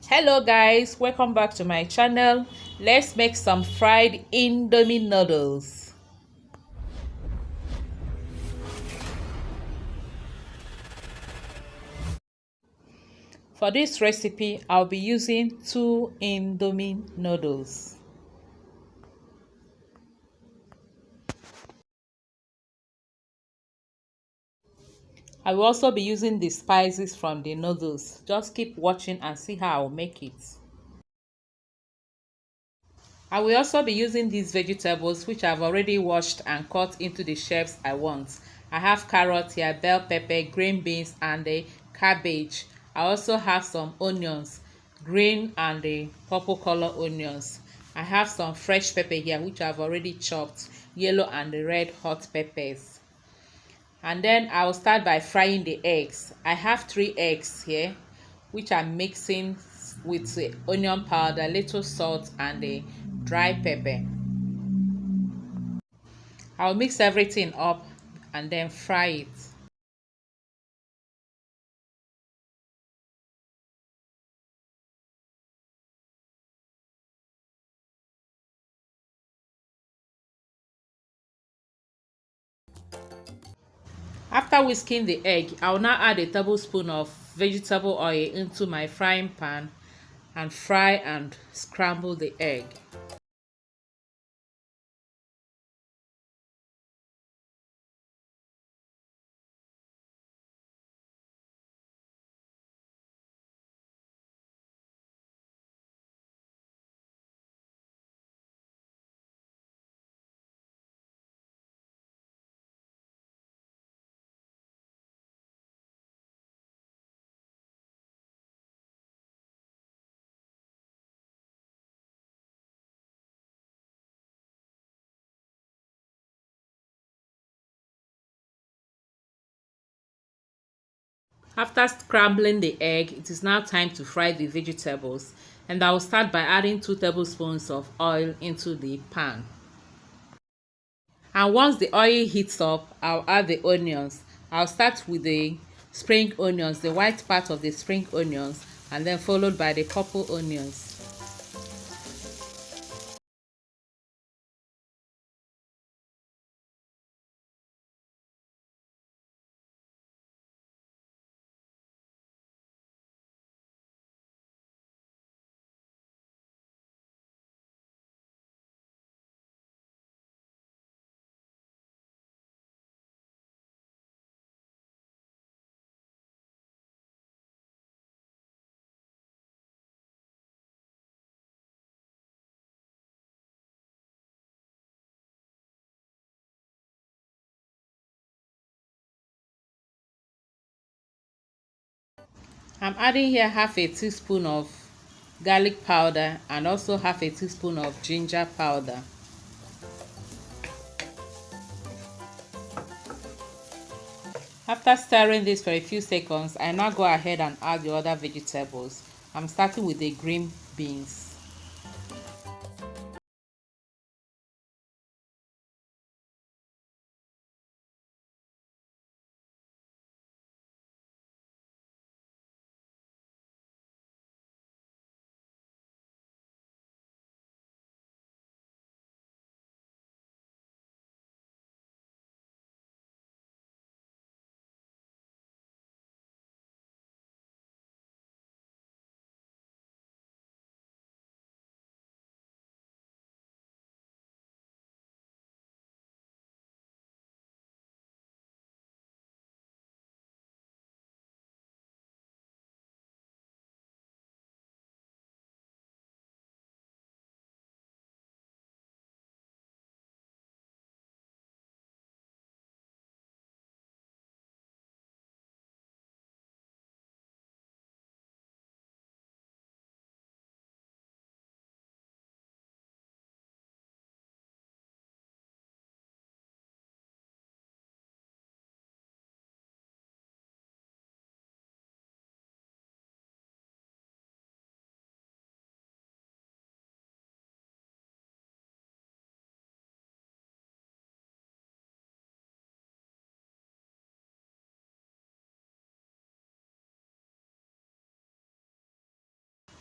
Hello guys, welcome back to my channel. Let's make some fried indomie noodles. For this recipe, I'll be using 2 indomie noodles. I will also be using the spices from the noodles. Just keep watching and see how I'll make it. I will also be using these vegetables which I've already washed and cut into the shapes I want. I have carrot here, bell pepper, green beans and a cabbage. I also have some onions, green and the purple color onions. I have some fresh pepper here which I've already chopped, yellow and the red hot peppers. And then I'll start by frying the eggs. I have 3 eggs here which I'm mixing with onion powder, little salt and a dry pepper. I'll mix everything up and then fry it. After whisking the egg, I'll now add a tablespoon of vegetable oil into my frying pan and fry and scramble the egg. After scrambling the egg, it is now time to fry the vegetables, and I will start by adding 2 tablespoons of oil into the pan. And once the oil heats up, I'll add the onions. I'll start with the spring onions, the white part of the spring onions, and then followed by the purple onions. I'm adding here half a teaspoon of garlic powder and also half a teaspoon of ginger powder. After stirring this for a few seconds, I now go ahead and add the other vegetables. I'm starting with the green beans.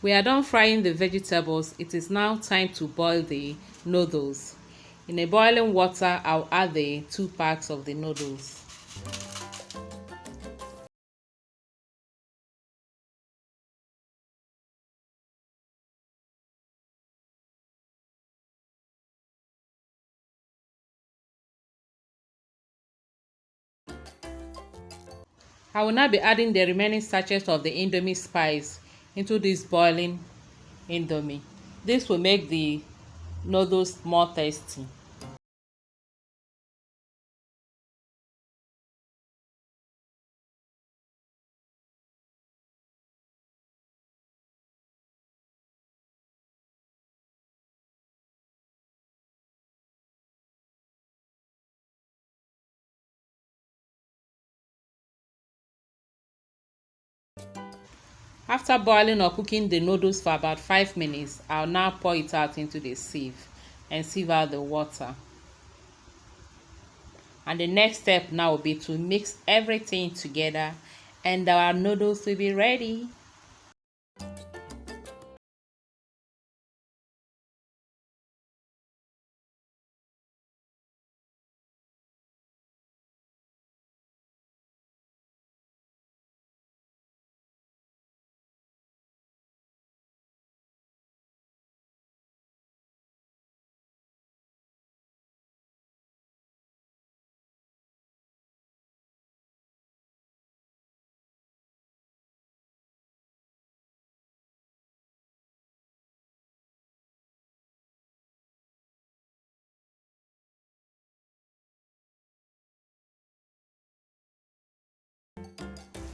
We are done frying the vegetables. It is now time to boil the noodles. In a boiling water, I'll add the 2 packs of the noodles. I will now be adding the remaining sachets of the Indomie spice into this boiling Indomie. This will make the noodles more tasty. After boiling or cooking the noodles for about 5 minutes, I'll now pour it out into the sieve and sieve out the water. And the next step now will be to mix everything together and our noodles will be ready.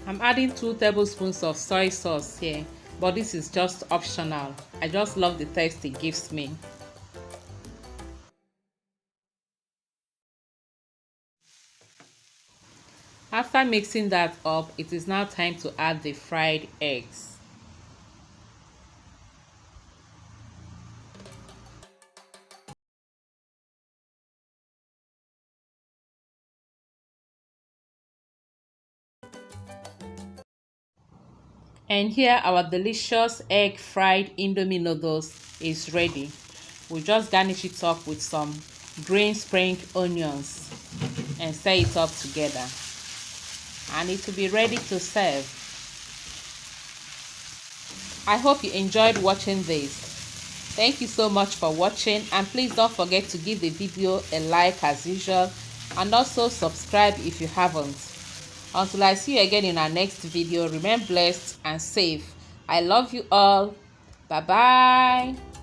I'm adding 2 tablespoons of soy sauce here, but this is just optional. I just love the taste it gives me. After mixing that up, it is now time to add the fried eggs. And here our delicious egg fried Indomie noodles is ready. We'll just garnish it up with some green spring onions and stir it up together. And it will be ready to serve. I hope you enjoyed watching this. Thank you so much for watching, and please don't forget to give the video a like as usual and also subscribe if you haven't. Until I see you again in our next video, remain blessed and safe. I love you all. Bye bye.